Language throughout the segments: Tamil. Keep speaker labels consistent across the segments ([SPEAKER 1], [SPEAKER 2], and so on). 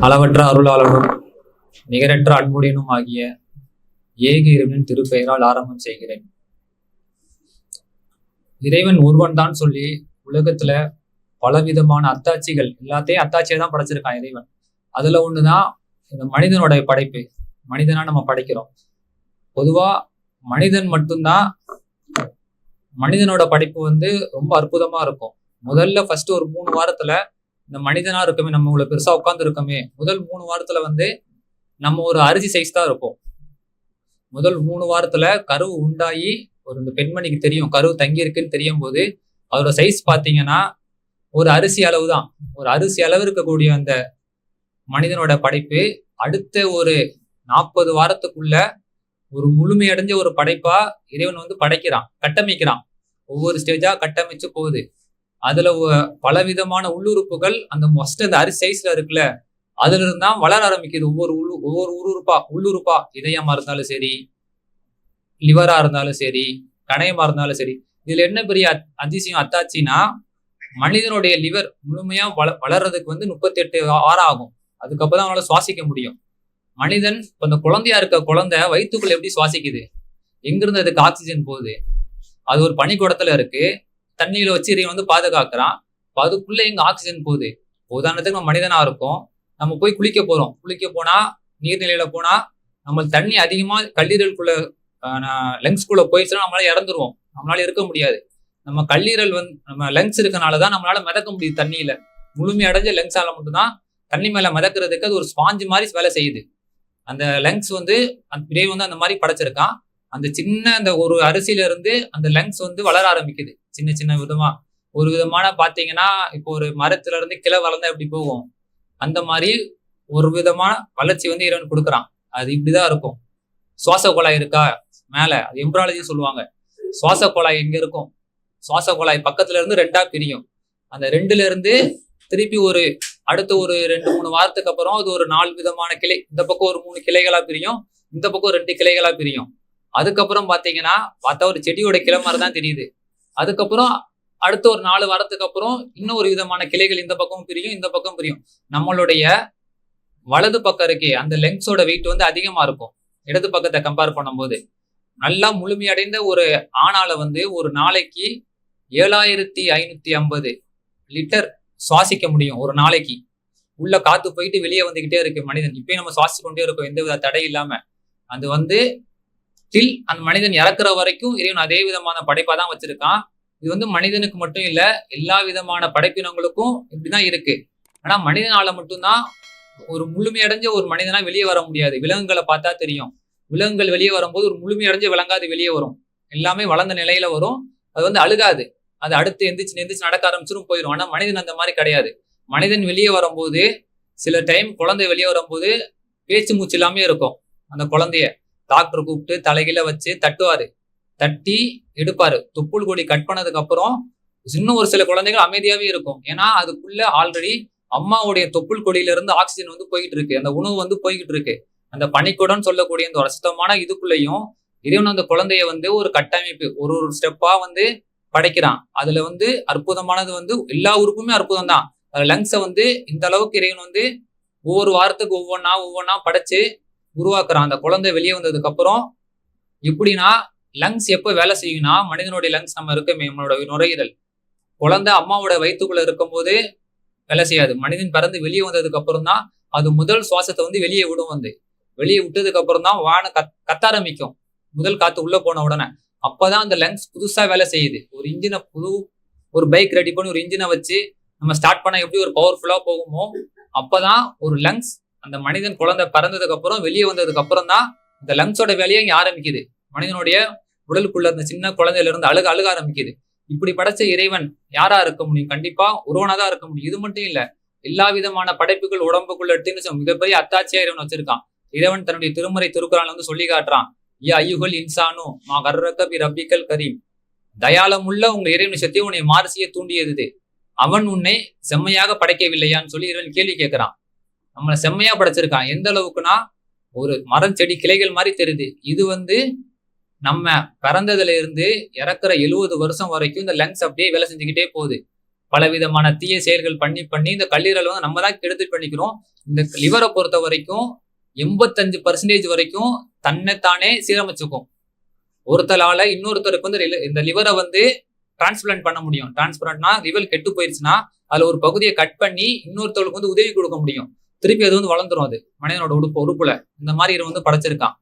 [SPEAKER 1] அளவற்ற அருளாளனும் நிகரற்ற அன்புடையனும் ஆகிய ஏக இறைவனின் திருப்பெயரால் ஆரம்பம் செய்கிறேன். இறைவன் ஒருவன் தான் சொல்லி உலகத்துல பலவிதமான அத்தாட்சிகள் எல்லாத்தையும் அத்தாட்சியை தான் படைச்சிருக்கான் இறைவன். அதுல ஒண்ணுதான் இந்த மனிதனோட படைப்பு. மனிதனா நம்ம படைக்கிறோம். பொதுவா மனிதன் மட்டும்தான் மனிதனோட படைப்பு ரொம்ப அற்புதமா இருக்கும். முதல்ல ஃபர்ஸ்ட் ஒரு 3 வாரத்துல இந்த மனிதனா இருக்கமே, நம்ம இவ்வளவு பெருசா உட்கார்ந்து இருக்கமே, முதல் 3 வாரத்துல நம்ம ஒரு அரிசி சைஸ் தான் இருப்போம். முதல் 3 வாரத்துல கருவு உண்டாகி இந்த பெண்மணிக்கு தெரியும் கருவு தங்கி இருக்குன்னு தெரியும் போது அதோட சைஸ் பாத்தீங்கன்னா ஒரு அரிசி அளவு தான். ஒரு அரிசி அளவு இருக்கக்கூடிய அந்த மனிதனோட படைப்பு அடுத்த ஒரு 40 வாரத்துக்குள்ள ஒரு முழுமையடைஞ்ச ஒரு படைப்பா இறைவன் படைக்கிறான், கட்டமைக்கிறான். ஒவ்வொரு ஸ்டேஜா கட்டமைச்சு போகுது. அதுல பலவிதமான உள்ளுறுப்புகள் அந்த அரிசி சைஸ்ல இருக்குல்ல, அதுல இருந்தா வளர ஆரம்பிக்குது. ஒவ்வொரு உள்ளுறுப்பா இதயமா இருந்தாலும் சரி, லிவரா இருந்தாலும் சரி, கணையமா இருந்தாலும் சரி. இதுல என்ன பெரிய அதிசயம் அத்தாச்சின்னா, மனிதனுடைய லிவர் முழுமையா வளர்றதுக்கு 38 வாரம் ஆகும். அதுக்கப்புறம் அவனால சுவாசிக்க முடியும். மனிதன் அந்த குழந்தையா இருக்க குழந்தை வயிற்றுக்குள்ள எப்படி சுவாசிக்குது? எங்கிருந்து அதுக்கு ஆக்சிஜன் போகுது? அது ஒரு பனிக்கூடத்துல இருக்கு, தண்ணியில வச்சு இறைவன் பாதுகாக்கிறான். அதுக்குள்ள எங்க ஆக்சிஜன் போகுது? உதாரணத்துக்கு நம்ம மனிதனா இருக்கும், நம்ம போய் குளிக்க போறோம். குளிக்க போனா நீர்நிலையில போனா நம்ம தண்ணி அதிகமா கல்லீரலுக்குள்ள லங்ஸ்குள்ள போயிடுச்சுன்னா நம்மளால இறந்துருவோம். நம்மளால இருக்க முடியாது. நம்ம கல்லீரல் நம்ம லங்ஸ் இருக்கனாலதான் நம்மளால மிதக்க முடியுது தண்ணியில. முழுமையடைஞ்ச லங்ஸால மட்டும்தான் தண்ணி மேல மிதக்கிறதுக்கு அது ஒரு ஸ்பாஞ்சு மாதிரி வேலை செய்யுது. அந்த லங்ஸ் இறைவன் அந்த மாதிரி படைச்சிருக்கான். அந்த சின்ன அந்த ஒரு அரிசியில இருந்து அந்த லங்ஸ் வளர ஆரம்பிக்குது. சின்ன சின்ன விதமா ஒரு விதமான பாத்தீங்கன்னா, இப்போ ஒரு மரத்துல இருந்து கிளை வளர்ந்தா எப்படி போகும், அந்த மாதிரி ஒரு விதமான வளர்ச்சி இறைவன் கொடுக்குறான். அது இப்படிதான் இருக்கும். சுவாச குழாய் இருக்கா மேல, அது எம்ப்ராலஜி சொல்லுவாங்க. சுவாச குழாய் எங்க இருக்கும்? சுவாச குழாய் பக்கத்துல இருந்து 2ஆ பிரியும். அந்த 2ல இருந்து திருப்பி அடுத்த ஒரு 2-3 வாரத்துக்கு அப்புறம் அது ஒரு 4 விதமான கிளை. இந்த பக்கம் ஒரு 3 கிளைகளா பிரியும், இந்த பக்கம் 2 கிளைகளா பிரியும். அதுக்கப்புறம் பார்த்தா ஒரு செடியோட கிளை மாதிரிதான் தெரியுது. அதுக்கப்புறம் அடுத்த ஒரு 4 வாரத்துக்கு அப்புறம் இன்னும் ஒரு விதமான கிளைகள் இந்த பக்கம் பிரியும், இந்த பக்கம் பிரியும். நம்மளுடைய வலது பக்கம் இருக்கே அந்த லெங்ஸோட வெயிட் அதிகமா இருக்கும் இடது பக்கத்தை கம்பேர் பண்ணும்போது. நல்லா முழுமையடைந்த ஒரு ஆணால ஒரு நாளைக்கு 7550 லிட்டர் சுவாசிக்க முடியும். ஒரு நாளைக்கு உள்ள காத்து போயிட்டு வெளியே வந்துகிட்டே இருக்கு மனிதன். இப்பயும் நம்ம சுவாசிச்சு கொண்டே இருக்கோம் எந்த தடை இல்லாம. அது அந்த மனிதன் இறக்குற வரைக்கும் இறைவன் அதே விதமான படைப்பா தான் வச்சிருக்கான். இது மனிதனுக்கு மட்டும் இல்ல, எல்லா விதமான படைப்பினங்களுக்கும் இப்படிதான் இருக்கு. ஆனா மனிதனால மட்டும்தான் ஒரு முழுமையடைஞ்ச ஒரு மனிதனா வெளியே வர முடியாது. விலங்குகளை பார்த்தா தெரியும். விலங்குகள் வெளியே வரும்போது ஒரு முழுமையடைஞ்ச விலங்காது வெளியே வரும். எல்லாமே வளர்ந்த நிலையில வரும். அது அழுகாது. அது அடுத்து எந்திரிச்சு நடக்க ஆரம்பிச்சிடும், போயிடும். ஆனா மனிதன் அந்த மாதிரி கிடையாது. மனிதன் வெளியே வரும்போது சில டைம் குழந்தை வெளியே வரும்போது பேச்சு மூச்சு இல்லாமே இருக்கும். அந்த குழந்தைய டாக்டர் கூப்பிட்டு தலைகீழ வச்சு தட்டுவாரு, தட்டி எடுப்பாரு. தொப்புள் கொடி கட் பண்ணதுக்கு அப்புறம் இன்னும் ஒரு சில குழந்தைகள் அமைதியாவே இருக்கும். ஏன்னா அதுக்குள்ள ஆல்ரெடி அம்மாவுடைய தொப்புள் கொடியில இருந்து ஆக்சிஜன் போய்கிட்டு இருக்கு, அந்த உணவு போய்கிட்டு இருக்கு. அந்த பனிக்குடம்னு சொல்லக்கூடிய இந்த அசுத்தமான இதுக்குள்ளேயும் இறைவன் அந்த குழந்தைய ஒரு கட்டமைப்பு ஒரு ஸ்டெப்பா படைக்கிறான். அதுல அற்புதமானது எல்லா உறுப்புமே அற்புதம் தான். லங்ஸை இந்த அளவுக்கு இறைவன் ஒவ்வொரு வாரத்துக்கு ஒவ்வொன்னா படைச்சு உருவாக்குறான். அந்த குழந்தை வெளியே வந்ததுக்கு அப்புறம் எப்படின்னா, லங்ஸ் எப்ப வேலை செய்யும்னா, மனிதனுடைய லங்ஸ் நம்ம இருக்கமே, நம்மளோட நுரையீரல், குழந்தை அம்மாவோட வயிற்றுக்குள்ள இருக்கும் போது வேலை செய்யாது. மனிதன் பிறந்து வெளியே வந்ததுக்கு அப்புறம் தான் அது முதல் சுவாசத்தை வெளியே விடும். வெளியே விட்டதுக்கு அப்புறம் தான் கத்த ஆரம்பிக்கும். முதல் காத்து உள்ள போன உடனே அப்பதான் அந்த லங்ஸ் புதுசா வேலை செய்யுது. ஒரு பைக் ரெடி பண்ணி ஒரு இன்ஜினை வச்சு நம்ம ஸ்டார்ட் பண்ண எப்படி ஒரு பவர்ஃபுல்லா போகுமோ, அப்பதான் ஒரு லங்ஸ் அந்த மனிதன் குழந்தை பிறந்ததுக்கு அப்புறம் வெளியே வந்ததுக்கு அப்புறம் தான் இந்த லங்ஸோட வேலையை இங்க ஆரம்பிக்குது. மனிதனுடைய உடலுக்குள்ள அந்த சின்ன குழந்தையில இருந்து அழுக ஆரம்பிக்குது. இப்படி படைச்ச இறைவன் யாரா இருக்க முடியும்? கண்டிப்பா ஒருவனாதான் இருக்க முடியும். இது மட்டும் இல்ல, எல்லா விதமான படைப்புகள் உடம்புக்குள்ள எடுத்துன்னு மிகப்பெரிய அத்தாட்சியா இறைவன் வச்சிருக்கான். இறைவன் தன்னுடைய திருமறை திருக்குறான் சொல்லி காட்டுறான், யா ஐயுகல் இன்சானு மா கர்ரக பி ரப்பிக்கல் கரீம். தயாளமுள்ள உங்க இறைவன் சக்தி உன்னை மாறுசிய தூண்டியது, அவன் உன்னை செம்மையாக படைக்கவில்லையான்னு சொல்லி இறைவன் கேள்வி கேட்கிறான். நம்மளை செம்மையா படைச்சிருக்கான். எந்த அளவுக்குன்னா, ஒரு மரம் செடி கிளைகள் மாதிரி தெரியுது. இது நம்ம பிறந்ததுல இருந்து இறக்குற 70 வருஷம் வரைக்கும் இந்த லங்ஸ் அப்படியே வேலை செஞ்சுக்கிட்டே போகுது. பல விதமான தீய செயல்கள் பண்ணி பண்ணி இந்த கல்லீரல் வந்து நம்ம தான் கெடுத்து பண்ணிக்கிறோம். இந்த லிவரை பொறுத்த வரைக்கும் 85% வரைக்கும் தன்னைத்தானே சீரமைச்சுக்கும். ஒருத்தலால இன்னொருத்தருக்கு வந்து இந்த லிவரை வந்து டிரான்ஸ்பிளான்ட் பண்ண முடியும். டிரான்ஸ்பிளான்ட்னா லிவர் கெட்டு போயிருச்சுன்னா அதுல ஒரு பகுதியை கட் பண்ணி இன்னொருத்தவங்களுக்கு வந்து உதவி கொடுக்க முடியும். திருப்பி அது வந்து வளர்ந்துரும். அது மனிதனோட உறுப்புல இந்த மாதிரி இவன் வந்து படைச்சிருக்கான்.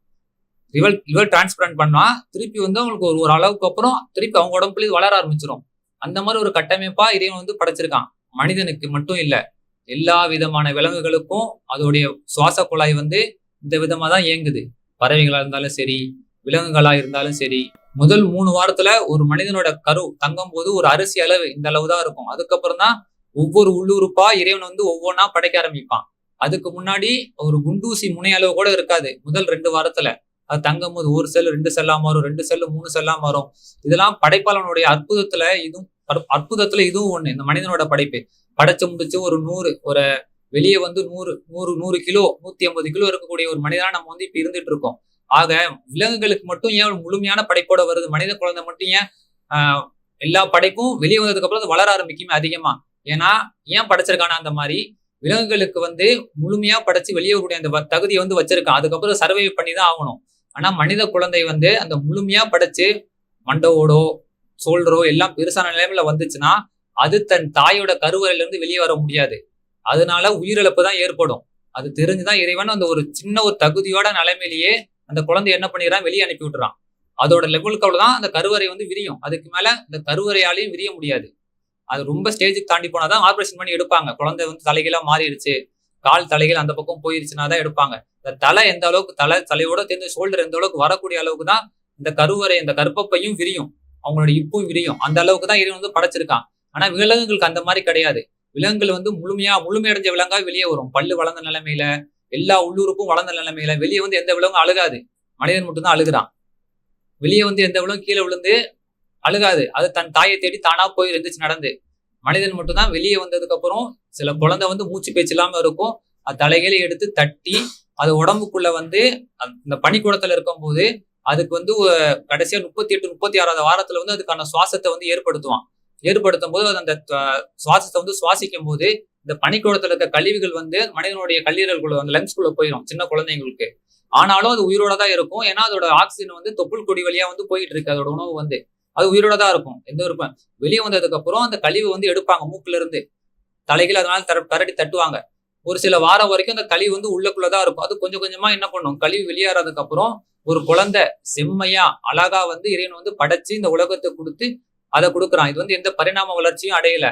[SPEAKER 1] லிவர் டிரான்ஸ்பிளான்ட் பண்ணா திருப்பி வந்து அவங்களுக்கு ஒரு அளவுக்கு அப்புறம் திருப்பி அவங்க உடம்புல வளர ஆரம்பிச்சிடும். அந்த மாதிரி ஒரு கட்டமைப்பா இறைவன் வந்து படைச்சிருக்கான். மனிதனுக்கு மட்டும் இல்ல, எல்லா விதமான விலங்குகளுக்கும் அதோடைய சுவாச குழாய் வந்து இந்த விதமா தான் இயங்குது. பறவைகளா இருந்தாலும் சரி, விலங்குகளா இருந்தாலும் சரி. முதல் 3 வாரத்துல ஒரு மனிதனோட கரு தங்கும் போது ஒரு அரிசி அளவு இந்த அளவு தான் இருக்கும். அதுக்கப்புறம் தான் ஒவ்வொரு உள்ளுறுப்பா இறைவன் வந்து ஒவ்வொன்னா படைக்க ஆரம்பிப்பான். அதுக்கு முன்னாடி ஒரு குண்டூசி முனை அளவு கூட இருக்காது முதல் 2 வாரத்துல. அது தங்கும் போது 1 செல் 2 செல்லா மாறும், 2 செல் 3 செல்லா மாறும். இதெல்லாம் படைப்பாளனுடைய அற்புதத்துல இதுவும் ஒண்ணு. இந்த மனிதனோட படைப்பு படைச்சு முடிச்சு ஒரு வெளியே வந்து 100 கிலோ 150 கிலோ இருக்கக்கூடிய ஒரு மனிதனா நம்ம வந்து இப்ப இருந்துட்டு இருக்கோம். ஆக விலங்குகளுக்கு மட்டும் ஏன் முழுமையான படைப்போட வருது, மனித குழந்தை மட்டும் ஏன் எல்லா படைப்பும் வெளியே வந்ததுக்கு அப்புறம் வளர ஆரம்பிக்குமே அதிகமா? ஏன்னா ஏன் படைச்சிருக்கானா அந்த மாதிரி விலங்குகளுக்கு வந்து முழுமையா படைச்சு வெளியே வரக்கூடிய அந்த தகுதியை வந்து வச்சிருக்கான். அதுக்கப்புறம் சர்வை பண்ணி தான் ஆகணும். ஆனா மனித குழந்தை வந்து அந்த முழுமையா படைச்சு மண்டவோடோ சோல்டரோ எல்லாம் பெருசான நிலைமையில வந்துச்சுன்னா அது தன் தாயோட கருவறையில இருந்து வெளியே வர முடியாது. அதனால உயிரிழப்பு தான் ஏற்படும். அது தெரிஞ்சுதான் இறைவன் அந்த ஒரு சின்ன ஒரு தகுதியோட நிலைமையிலேயே அந்த குழந்தை என்ன பண்ணிடுறான், வெளியே அனுப்பி விட்டுறான். அதோட லெவலுக்கு அவ்வளவுதான் அந்த கருவறை வந்து விரியும். அதுக்கு மேல இந்த கருவறையாலையும் விரிய முடியாது. அது ரொம்ப ஸ்டேஜுக்கு தாண்டி போனாதான் ஆபரேஷன் பண்ணி எடுப்பாங்க. குழந்தை வந்து தலைகீழா மாறிடுச்சு, கால் தலைகள் அந்த பக்கம் போயிருச்சுன்னா தான் எடுப்பாங்க. இந்த தலை எந்த அளவுக்கு தலையோட சேர்ந்து ஷோல்டர் எந்த அளவுக்கு வரக்கூடிய அளவுக்கு தான் இந்த கருவறை இந்த கர்ப்பப்பையும் விரியும், அவங்களோட இப்பும் விரியும். அந்த அளவுக்கு தான் இறைவன் வந்து படைச்சிருக்கான். ஆனா விலங்குகளுக்கு அந்த மாதிரி கிடையாது. விலங்குகள் வந்து முழுமையடைஞ்ச விலங்கா வெளியே வரும். பல்லு வளர்ந்த நிலைமையில, எல்லா உள்ளுறுப்பும் வளர்ந்த நிலைமையில வெளியே வந்து எந்த விலங்கும் அழுகாது. மனிதன் மட்டும் தான் அழுகுறான். வெளியே வந்து எந்த விலங்கும் கீழே விழுந்து அழுகாது. அது தன் தாயை தேடி தானா போய் இருந்துச்சு நடந்து. மனிதன் மட்டும் தான் வெளியே வந்ததுக்கு அப்புறம் சில குழந்தை வந்து மூச்சு பேச்சு இல்லாம இருக்கும். அது தலைகளை எடுத்து தட்டி அது உடம்புக்குள்ள வந்து இந்த பனிக்கூடத்துல இருக்கும் போது அதுக்கு வந்து கடைசியா 38 36வது வாரத்துல வந்து அதுக்கான சுவாசத்தை வந்து ஏற்படுத்தும் போது அந்த சுவாசத்தை வந்து சுவாசிக்கும் போது இந்த பனிக்கூடத்துல இருக்க கழிவுகள் வந்து மனிதனுடைய கல்லீரல்குள்ள அந்த லங்ஸ்குள்ள போயிடும் சின்ன குழந்தைங்களுக்கு. ஆனாலும் அது உயிரோட தான் இருக்கும். ஏன்னா அதோட ஆக்சிஜன் வந்து தொப்புள் கொடி வழியா வந்து போயிட்டு இருக்கு. அதோட உணவு வந்து அது உயிரோட தான் இருக்கும். எந்த ஒரு வெளியே வந்ததுக்கு அப்புறம் அந்த கழிவு வந்து எடுப்பாங்க மூக்குல இருந்து தலைகள், அதனால கரடி தட்டுவாங்க. ஒரு சில வாரம் வரைக்கும் அந்த கழிவு வந்து உள்ளக்குள்ளதான் இருக்கும். அது கொஞ்சம் கொஞ்சமா என்ன பண்ணும், கழிவு வெளியேறதுக்கு அப்புறம் ஒரு குழந்தை செம்மையா அழகா வந்து இறைவன் வந்து படைச்சு இந்த உலகத்தை கொடுத்து அதை கொடுக்குறான். இது வந்து எந்த பரிணாம வளர்ச்சியும் அடையல.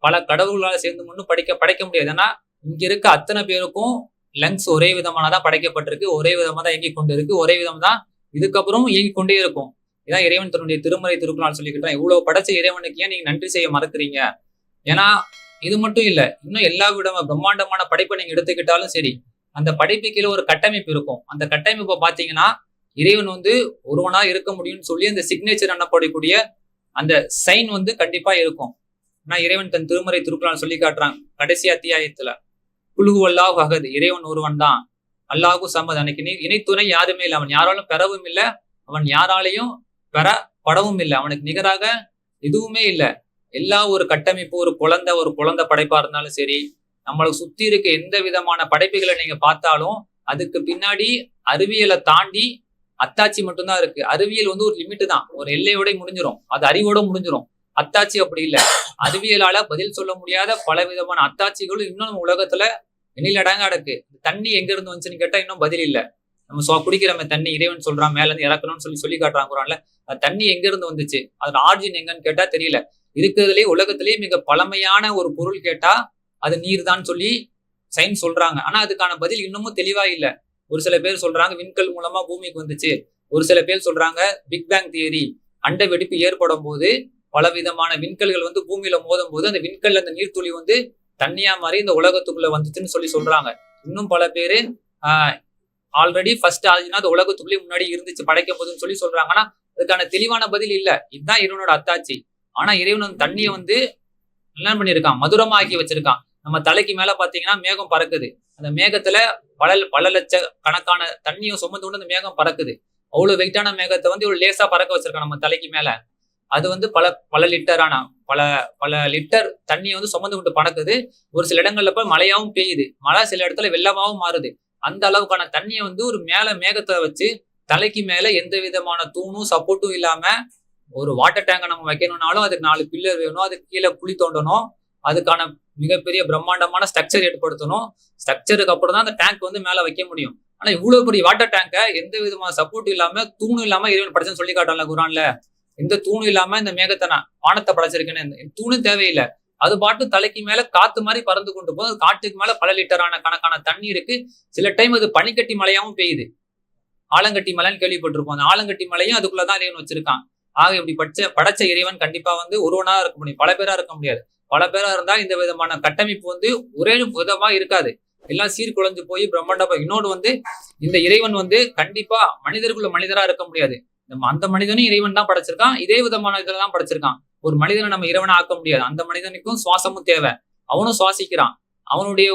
[SPEAKER 1] பல கடவுள்களால சேர்ந்து முன்னும் படைக்க முடியாது. ஏன்னா இங்க இருக்க அத்தனை பேருக்கும் லங்ஸ் ஒரே விதமானதான் படைக்கப்பட்டிருக்கு, ஒரே விதமா தான் இயங்கி கொண்டு இருக்கு, ஒரே விதம் தான் இதுக்கப்புறம் இயங்கி கொண்டே இருக்கும். இதான் இறைவன் தன்னுடைய திருமறை திருக்குறள் சொல்லிக்கிட்டான். இவ்வளவு படைச்ச இறைவனுக்கு ஏன் நீங்க நன்றி செய்ய மறக்கிறீங்க? ஏன்னா இது மட்டும் இல்ல, இன்னும் எல்லா விதமான பிரம்மாண்டமான படைப்பை நீங்க எடுத்துக்கிட்டாலும் சரி, அந்த படைப்பு கீழே ஒரு கட்டமைப்பு இருக்கும். அந்த கட்டமைப்பை பாத்தீங்கன்னா இறைவன் வந்து ஒருவனா இருக்க முடியும்னு சொல்லி அந்த சிக்னேச்சர் என்னப்படக்கூடிய அந்த சைன் வந்து கண்டிப்பா இருக்கும். நான் இறைவன் தன் திருமறை திருக்குறள் சொல்லி காட்டுறான் கடைசி அத்தியாயத்துல, குலுகு அல்லாஹ் அகது, இறைவன் ஒருவன் தான், அல்லாஹு சமது, அன்னைக்கு இணைத்துணை யாருமே இல்லை, அவன் யாராலும் பெறவும் இல்லை, அவன் யாராலையும் பெறப்படவும் இல்லை, அவனுக்கு நிகராக எதுவுமே இல்லை. எல்லா ஒரு கட்டமைப்பு ஒரு குழந்தை படைப்பா இருந்தாலும் சரி, நம்மளை சுத்தி இருக்க எந்த விதமான படைப்புகளை நீங்க பார்த்தாலும் அதுக்கு பின்னாடி அறிவியலை தாண்டி அத்தாட்சி மட்டும்தான் இருக்கு. அறிவியல் வந்து ஒரு லிமிட் தான், ஒரு எல்லையோட முடிஞ்சிடும், அது அறிவோட முடிஞ்சிடும். அத்தாட்சி அப்படி இல்லை. அறிவியலால பதில் சொல்ல முடியாத பல விதமான அத்தாட்சிகளும் இன்னும் நம்ம உலகத்துல எண்ணிலடங்கா இருக்கு. தண்ணி எங்க இருந்து வந்துச்சுன்னு கேட்டா இன்னும் பதில் இல்லை. நம்ம குடிக்கிறோமே தண்ணி, இறைவன் சொல்றான் மேல இருந்து இறக்கணும்னு சொல்லி காட்டுறாங்க குரான்ல. தண்ணி எங்க இருந்து வந்துச்சு, அதோட ஆர்ஜின் எங்கன்னு கேட்டா தெரியல. இருக்கிறதுலேயே உலகத்திலேயே மிக பழமையான ஒரு பொருள் கேட்டா அது நீர் தான் சொல்லி சயின்ஸ் சொல்றாங்க. ஆனா அதுக்கான பதில் இன்னமும் தெளிவா இல்ல. ஒரு சில பேர் சொல்றாங்க விண்கல் மூலமா பூமிக்கு வந்துச்சு, ஒரு சில பேர் சொல்றாங்க பிக் பேங் தியரி, அண்ட வெடிப்பு ஏற்படும் போது பல விதமான விண்கல்கள் வந்து பூமியில மோதும் போது அந்த விண்கல்ல அந்த நீர்த்துளி வந்து தண்ணியா மாதிரி இந்த உலகத்துக்குள்ள வந்துச்சுன்னு சொல்லி சொல்றாங்க. இன்னும் பல பேரு ஆல்ரெடி ஃபர்ஸ்ட் ஆச்சுன்னா அந்த உலகத்துக்குள்ளே முன்னாடி இருந்துச்சு படைக்கும் போதுன்னு சொல்லி சொல்றாங்க. ஆனா அதுக்கான தெளிவான பதில் இல்ல. இதுதான் இறைவனோட அத்தாட்சி. ஆனா இறைவன் தண்ணியை வந்து என்ன பண்ணிருக்கான், மதுரமா ஆக்கி வச்சிருக்கான். நம்ம தலைக்கு மேல பாத்தீங்கன்னா மேகம் பறக்குது. அந்த மேகத்துல பல லட்ச கணக்கான தண்ணியும் சுமந்து கொண்டு அந்த மேகம் பறக்குது. அவ்வளவு வெயிட்டான மேகத்தை வந்து இவ்வளவு லேசா பறக்க வச்சிருக்கான் நம்ம தலைக்கு மேல. அது வந்து பல பல லிட்டரான பல பல லிட்டர் தண்ணியை வந்து சுமந்து கொண்டு பறக்குது. ஒரு சில இடங்கள்ல போய் மழையாவும் பெய்யுது, மழை சில இடத்துல வெள்ளமாவும் மாறுது. அந்த அளவுக்கான தண்ணியை வந்து ஒரு மேல மேகத்தை வச்சு தலைக்கு மேல எந்த விதமான தூணும் சப்போர்ட்டும் இல்லாம ஒரு வாட்டர் டேங்கை நம்ம வைக்கணும்னாலும் அதுக்கு 4 பில்லர் வேணும், அதுக்கு கீழே குழி தோண்டணும், அதுக்கான மிகப்பெரிய பிரம்மாண்டமான ஸ்ட்ரக்சர் ஏற்படுத்தணும். ஸ்ட்ரக்சருக்கு அப்புறம் தான் அந்த டேங்க் வந்து மேல வைக்க முடியும். ஆனா இவ்வளவு பெரிய வாட்டர் டேங்கை எந்த விதமான சப்போர்ட் இல்லாம தூணும் இல்லாம இறைவன் படைச்சுன்னு சொல்லி காட்டல குரான்ல. எந்த தூணும் இல்லாம இந்த மேகத்தை நான் வானத்தை படைச்சிருக்கேன்னு, தூணும் தேவையில்லை. அது பாட்டு தலைக்கு மேல காத்து மாதிரி பறந்து கொண்டு போகுது. காட்டுக்கு மேல பல லிட்டரான கணக்கான தண்ணி இருக்கு. சில டைம் அது பனிக்கட்டி மழையாவும் பெய்யுது. ஆலங்கட்டி மலைன்னு கேள்விப்பட்டிருப்போம். அந்த ஆலங்கட்டி மலையும் அதுக்குள்ளதான் இறைவன் வச்சிருக்கான். ஆக இப்படி படைச்ச இறைவன் கண்டிப்பா வந்து ஒருவனா இருக்க முடியும், பல பேரா இருக்க முடியாது. பல பேரா இருந்தா இந்த விதமான கட்டமைப்பு வந்து ஒரே விதமா இருக்காது, எல்லாம் சீர்குலைஞ்சு போய் பிரம்மாண்டமா. இன்னொன்று வந்து இந்த இறைவன் வந்து கண்டிப்பா மனிதருக்குள்ள மனிதரா இருக்க முடியாது. அந்த மனிதனும் இறைவன் தான் படைச்சிருக்கான், இதே விதமான இதுல தான் படைச்சிருக்கான். ஒரு மனிதனை நம்ம இறைவனா ஆக்க முடியாது. அந்த மனிதனுக்கும் சுவாசமும் தேவை, அவனும் சுவாசிக்கிறான். அவனுடைய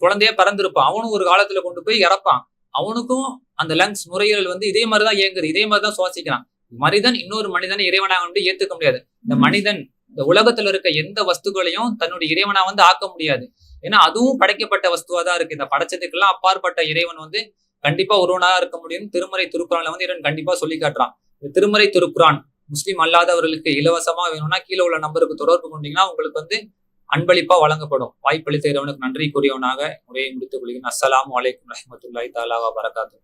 [SPEAKER 1] குழந்தைய பிறந்திருப்பான், அவனும் ஒரு காலத்துல கொண்டு போய் இறப்பான். அவனுக்கும் அந்த லங்ஸ் நுரையீரல் வந்து இதே மாதிரிதான் இயங்குது, இதே மாதிரிதான் சுவாசிக்கிறான். மனிதன் இன்னொரு மனிதனை இறைவனாக வந்து ஏத்துக்க முடியாது. இந்த மனிதன் இந்த உலகத்துல இருக்க எந்த வஸ்துக்களையும் தன்னுடைய இறைவனா வந்து ஆக்க முடியாது. ஏன்னா அதுவும் படைக்கப்பட்ட வஸ்துவா தான் இருக்கு. இந்த படைச்சதுக்கெல்லாம் அப்பாற்பட்ட இறைவன் வந்து கண்டிப்பா ஒருவனா இருக்க முடியும். திருமறை திருக்குறான்ல வந்து இறைவன் கண்டிப்பா சொல்லி காட்டுறான். இந்த திருமறை திருக்குறான் முஸ்லீம் அல்லாதவர்களுக்கு இலவசமா வேணும்னா கீழே உள்ள நம்பருக்கு தொடர்பு கொண்டீங்கன்னா உங்களுக்கு வந்து அன்பளிப்பா வழங்கப்படும். வாய்ப்பளித்த இறைவனுக்கு நன்றி கூறியவனாக உரையை முடித்துக் கொள்கிறேன். அஸ்ஸலாமு அலைக்கும் வரஹ்மத்துல்லாஹி தஆலா வ பரகாத்துஹு.